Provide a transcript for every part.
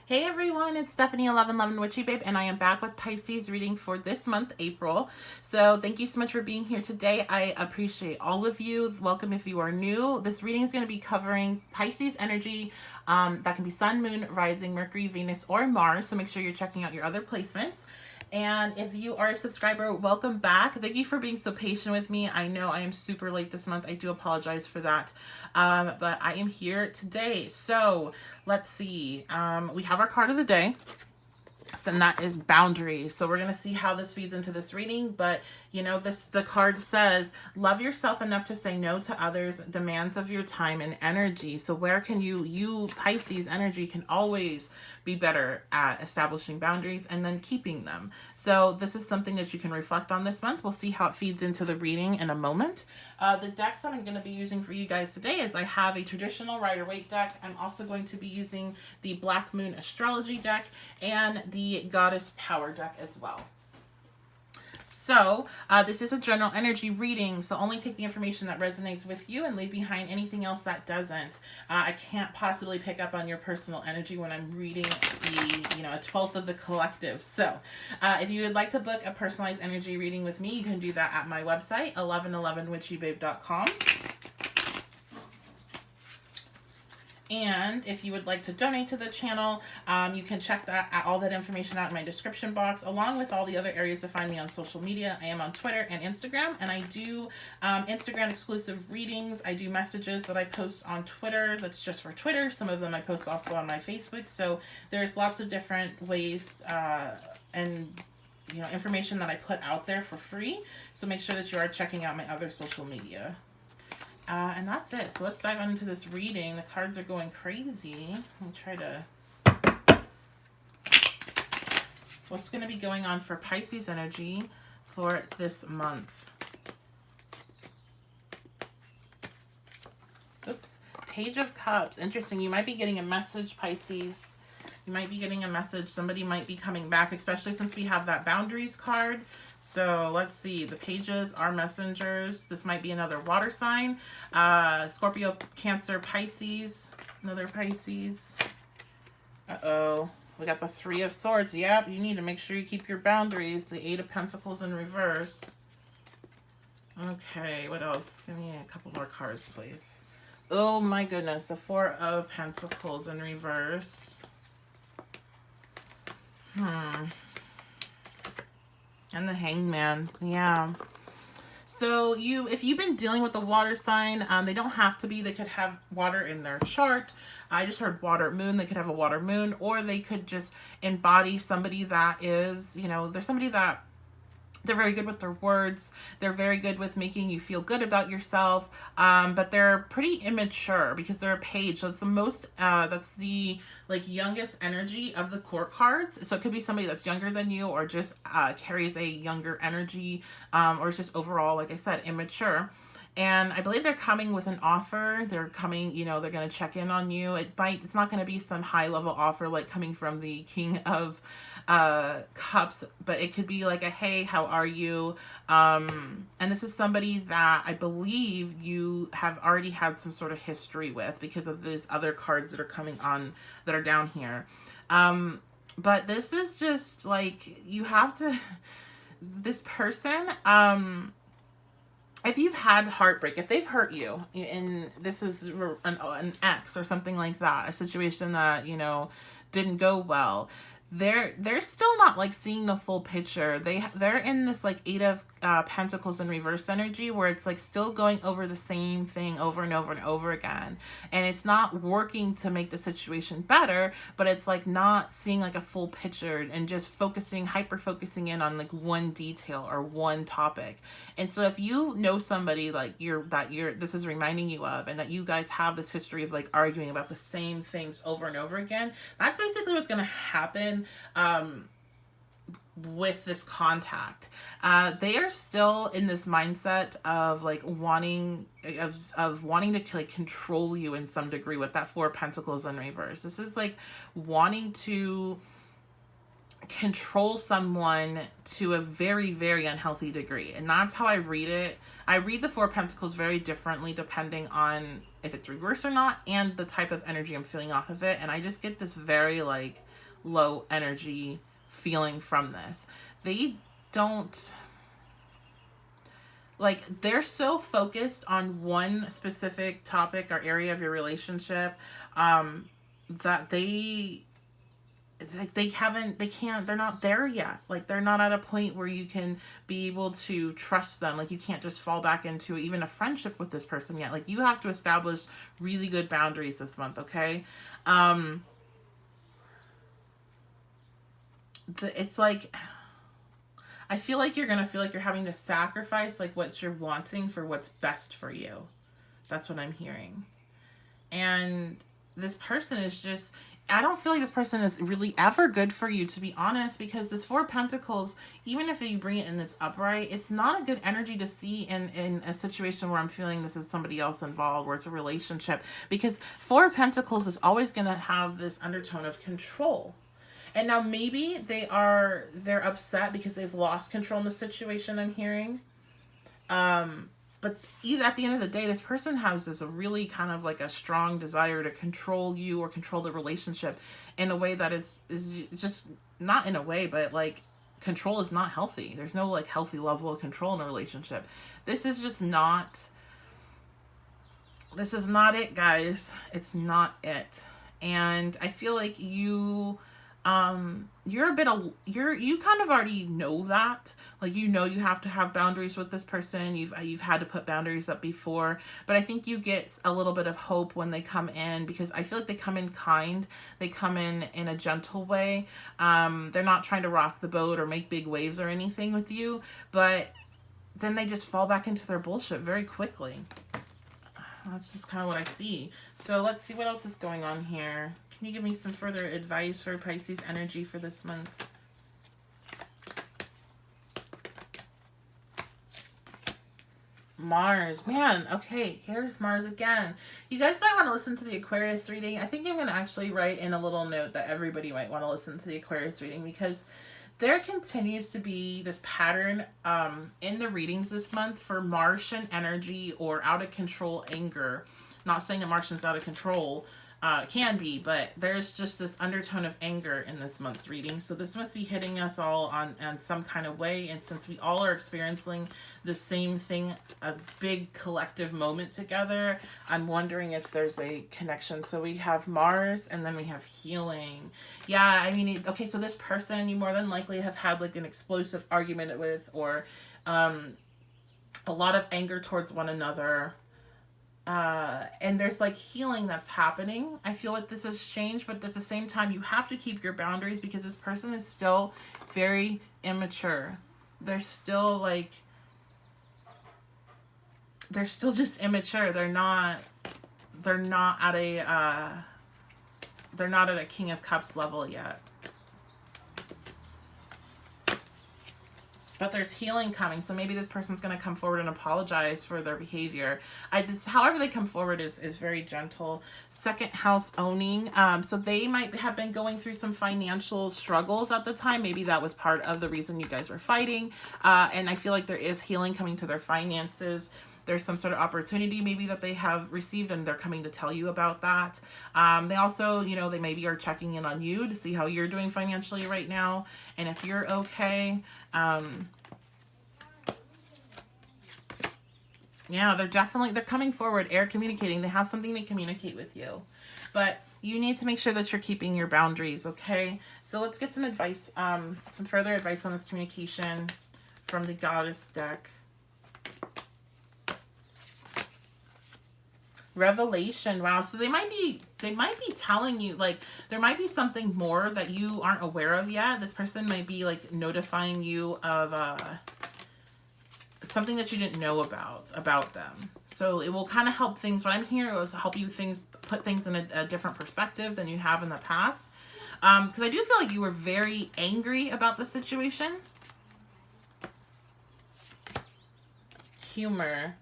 Hey everyone, it's Stephanie 1111 Witchy Babe, and I am back with Pisces reading for this month, April. So thank you so much for being here today. I appreciate all of you. Welcome if you are new. This reading is going to be covering Pisces energy. That can be Sun, Moon, Rising, Mercury, Venus, or Mars. So make sure you're checking out your other placements. And if you are a subscriber, welcome back. Thank you for being so patient with me. I know I am super late this month. I do apologize for that. But I am here today. So let's see. We have our card of the day. And that is boundaries. So we're going to see how this feeds into this reading. But, you know, the card says, love yourself enough to say no to others' demands of your time and energy. So where can you Pisces energy can always be better at establishing boundaries and then keeping them. So this is something that you can reflect on this month. We'll see how it feeds into the reading in a moment. The decks that I'm going to be using for you guys today is I have a traditional Rider-Waite deck. I'm also going to be using the Black Moon Astrology deck and the Goddess Power deck as well. So this is a general energy reading, so only take the information that resonates with you and leave behind anything else that doesn't. I can't possibly pick up on your personal energy when I'm reading a 12th of the collective. So if you would like to book a personalized energy reading with me, you can do that at my website, 1111witchybabe.com. And if you would like to donate to the channel, you can check all that information out in my description box, along with all the other areas to find me on social media. I am on Twitter and Instagram, and I do Instagram exclusive readings. I do messages that I post on Twitter. That's just for Twitter. Some of them I post also on my Facebook. So there's lots of different ways and information that I put out there for free. So make sure that you are checking out my other social media. And that's it. So let's dive into this reading. The cards are going crazy. Let me try to... What's going to be going on for Pisces energy for this month? Oops. Page of Cups. Interesting. You might be getting a message, Pisces. You might be getting a message. Somebody might be coming back, especially since we have that boundaries card. So let's see. The pages are messengers. This might be another water sign. Scorpio, Cancer, Pisces. Another Pisces. Uh-oh. We got the Three of Swords. Yep, you need to make sure you keep your boundaries. The Eight of Pentacles in reverse. Okay, what else? Give me a couple more cards, please. Oh my goodness. The Four of Pentacles in reverse. And the Hangman. Yeah. So if you've been dealing with the water sign, they don't have to be. They could have water in their chart. I just heard water moon. They could have a water moon, or they could just embody somebody that is, there's somebody that they're very good with their words. They're very good with making you feel good about yourself. But they're pretty immature because they're a page. So it's the most, that's the youngest energy of the court cards. So it could be somebody that's younger than you, or just carries a younger energy, or is just overall, like I said, immature. And I believe they're coming with an offer. They're coming, they're going to check in on you. It's not going to be some high level offer like coming from the King of Cups, but it could be like a, hey, how are you? And this is somebody that I believe you have already had some sort of history with because of these other cards that are coming on that are down here. But this is just like, you have to, this person, if you've had heartbreak, if they've hurt you, and this is an ex or something like that, a situation that, didn't go well, they're still not seeing the full picture. They're in this Eight of Pentacles in reverse energy where it's still going over the same thing over and over and over again, and it's not working to make the situation better, but it's not seeing a full picture and just hyper focusing in on one detail or one topic. And so if you know somebody this is reminding you of, and that you guys have this history of arguing about the same things over and over again, that's basically what's going to happen with this contact. They are still in this mindset of wanting to control you in some degree with that Four of Pentacles in reverse. This is wanting to control someone to a very, very unhealthy degree. And that's how I read it. I read the Four of Pentacles very differently depending on if it's reverse or not, and the type of energy I'm feeling off of it. And I just get this very low energy feeling from this. They don't, like, they're so focused on one specific topic or area of your relationship, that they're not there yet. Like, they're not at a point where you can be able to trust them. Like, you can't just fall back into even a friendship with this person yet. Like, you have to establish really good boundaries this month, okay? It's like, I feel like you're gonna feel like you're having to sacrifice like what you're wanting for what's best for you. That's what I'm hearing. And this person is just, I don't feel like this person is really ever good for you, to be honest, because this Four of Pentacles, even if you bring it in its upright, it's not a good energy to see in a situation where I'm feeling this is somebody else involved, where it's a relationship, because Four of Pentacles is always going to have this undertone of control. And now maybe they're upset because they've lost control in the situation, I'm hearing. But either at the end of the day, this person has this really kind of like a strong desire to control you or control the relationship in a way that is just not in a way, but like control is not healthy. There's no like healthy level of control in a relationship. This is not it, guys. It's not it. And I feel like you kind of already know that, like, you have to have boundaries with this person. You've had to put boundaries up before, but I think you get a little bit of hope when they come in, because I feel like they come in kind, they come in a gentle way. They're not trying to rock the boat or make big waves or anything with you, but then they just fall back into their bullshit very quickly. That's just kind of what I see. So let's see what else is going on here. Can you give me some further advice for Pisces energy for this month? Mars. Man, okay, here's Mars again. You guys might want to listen to the Aquarius reading. I think I'm going to actually write in a little note that everybody might want to listen to the Aquarius reading, because there continues to be this pattern in the readings this month for Martian energy or out of control anger. Not saying that Martian's out of control. Can be, but there's just this undertone of anger in this month's reading. So this must be hitting us all on some kind of way. And since we all are experiencing the same thing, a big collective moment together, I'm wondering if there's a connection. So we have Mars and then we have healing. Yeah, I mean, okay, so this person you more than likely have had like an explosive argument with, or a lot of anger towards one another. And there's like healing that's happening. I feel like this has changed, but at the same time, you have to keep your boundaries, because this person is still very immature. They're still just immature. They're not at a King of Cups level yet. But there's healing coming, so maybe this person's going to come forward and apologize for their behavior. However they come forward is very gentle. Second house owning. So they might have been going through some financial struggles at the time. Maybe that was part of the reason you guys were fighting. And I feel like there is healing coming to their finances. There's some sort of opportunity maybe that they have received, and they're coming to tell you about that. They also, they maybe are checking in on you to see how you're doing financially right now, and if you're okay. Yeah, they're coming forward, air communicating. They have something to communicate with you, but you need to make sure that you're keeping your boundaries, okay? So let's get some advice, some further advice on this communication from the Goddess deck. Revelation. Wow. So they might be telling you, like, there might be something more that you aren't aware of yet. This person might be like notifying you of something that you didn't know about them. So it will kind of help things. What I'm hearing is help you put things in a different perspective than you have in the past. Because I do feel like you were very angry about the situation. Humor.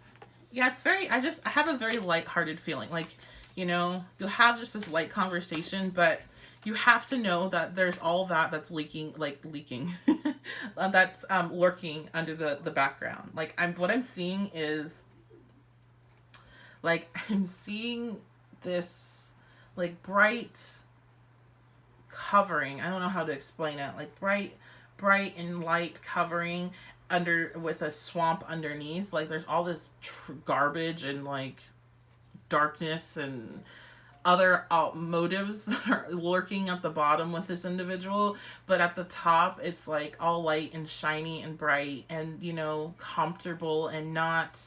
Yeah, it's very, I have a very lighthearted feeling. Like, you'll have just this light conversation, but you have to know that there's all that's leaking, that's lurking under the background. Like, what I'm seeing is, like, I'm seeing this, like, bright covering. I don't know how to explain it. Like bright and light covering under with a swamp underneath. Like there's all this garbage and like darkness and other motives that are lurking at the bottom with this individual, but at the top it's like all light and shiny and bright and, you know, comfortable and not,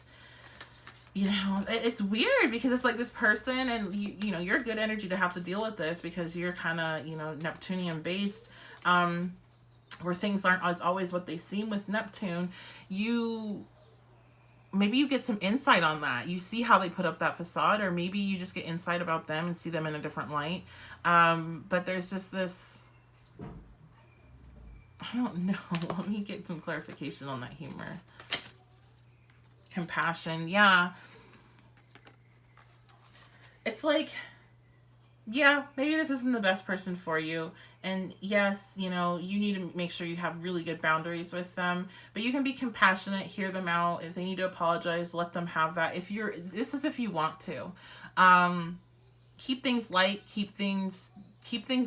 you know, it's weird because it's like this person, and you know, you're good energy to have to deal with this because you're kind of, you know, Neptunian based, where things aren't as always what they seem with Neptune. Maybe you get some insight on that. You see how they put up that facade, or maybe you just get insight about them and see them in a different light. But there's just this, I don't know. Let me get some clarification on that humor. Compassion. Yeah. It's like, yeah, maybe this isn't the best person for you. And yes, you know, you need to make sure you have really good boundaries with them, but you can be compassionate, hear them out. If they need to apologize, let them have that. This is if you want to. Keep things light, keep things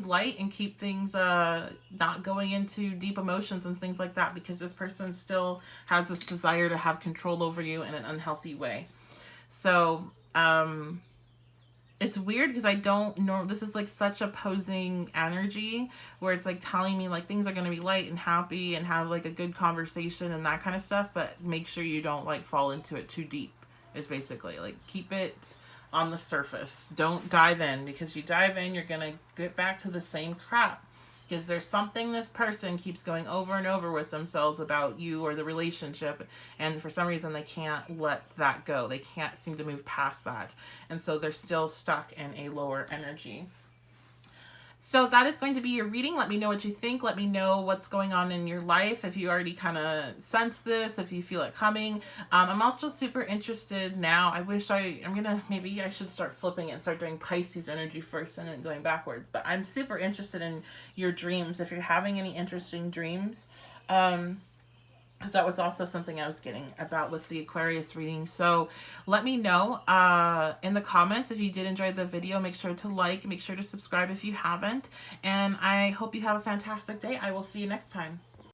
light, and keep things not going into deep emotions and things like that, because this person still has this desire to have control over you in an unhealthy way. So, it's weird because I don't know, this is like such opposing energy where it's like telling me like things are going to be light and happy and have like a good conversation and that kind of stuff, but make sure you don't like fall into it too deep, is basically like keep it on the surface. Don't dive in, because you dive in, you're going to get back to the same crap. Because there's something this person keeps going over and over with themselves about you or the relationship, and for some reason they can't let that go. They can't seem to move past that. And so they're still stuck in a lower energy. So that is going to be your reading. Let me know what you think. Let me know what's going on in your life. If you already kind of sense this, if you feel it coming. I'm also super interested now. Maybe I should start flipping it and start doing Pisces energy first and then going backwards. But I'm super interested in your dreams. If you're having any interesting dreams, because that was also something I was getting about with the Aquarius reading. So let me know in the comments if you did enjoy the video. Make sure to like, make sure to subscribe if you haven't. And I hope you have a fantastic day. I will see you next time.